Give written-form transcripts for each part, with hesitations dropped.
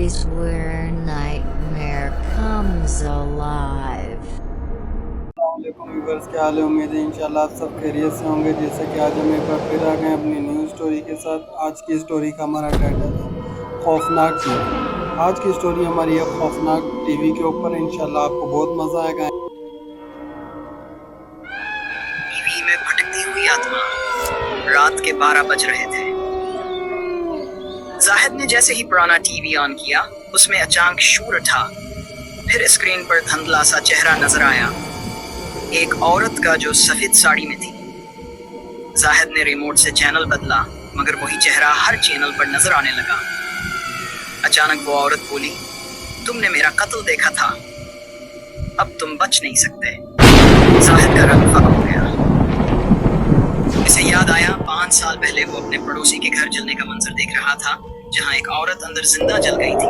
stories where nightmare comes alive. अस्सलामुअलैकुम viewers, क्या हाल है। उम्मीद है इंशाल्लाह आप सब खैरियत से होंगे। जैसे कि आज हम एक बार फिर आ गए अपनी न्यू स्टोरी के साथ। आज की स्टोरी का हमारा टाइटल है खौफनाक टीवी। आज की स्टोरी हमारी है खौफनाक टीवी के ऊपर। इंशाल्लाह आपको बहुत मज़ा आएगा। टीवी में भटकती हुई आत्मा। रात के 12 बज रहे थे। जाहिद ने जैसे ही पुराना टीवी ऑन किया, उसमें अचानक शोर उठा। फिर स्क्रीन पर धुंधला सा चेहरा नजर आया, एक औरत का जो सफेद साड़ी में थी। जाहिद ने रिमोट से चैनल बदला, मगर वही चेहरा हर चैनल पर नजर आने लगा। अचानक वो औरत बोली, तुमने मेरा कत्ल देखा था, अब तुम बच नहीं सकते। जाहिद का रंग फक हो गया। इसे याद आया 5 साल पहले वो अपने पड़ोसी के घर जलने का मंजर देख रहा था, जहां एक औरत अंदर जिंदा जल गई थी।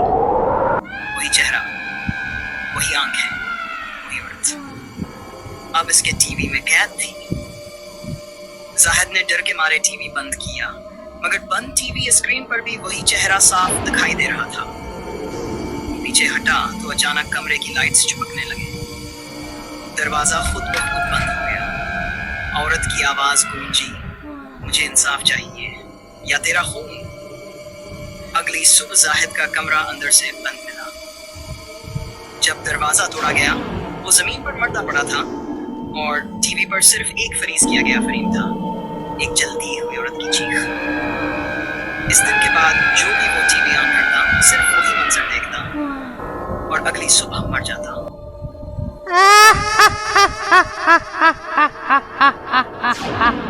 वही चेहरा, वही आंखें, वही औरत अब इसके टीवी में कैद थी। जाहिद ने डर के मारे टीवी बंद किया, मगर बंद टीवी स्क्रीन पर भी वही चेहरा साफ दिखाई दे रहा था। पीछे हटा तो अचानक कमरे की लाइट्स चमकने लगे। दरवाजा खुद ब खुद बंद हो गया। औरत की आवाज गूंजी, मुझे इंसाफ चाहिए या तेरा खून। अगली सुबह जाहिद का कमरा अंदर से बंद मिला। जब दरवाजा तोड़ा गया, वो जमीन पर मरता पड़ा था और टीवी पर सिर्फ एक फ्रीज किया गया फ्रेम था, एक जलती हुई औरत की चीख। इस दिन के बाद जो भी वो टीवी ऑन करता, सिर्फ वही मंजर देखता और अगली सुबह मर जाता। Ha ha ha ha ha ha ha ha.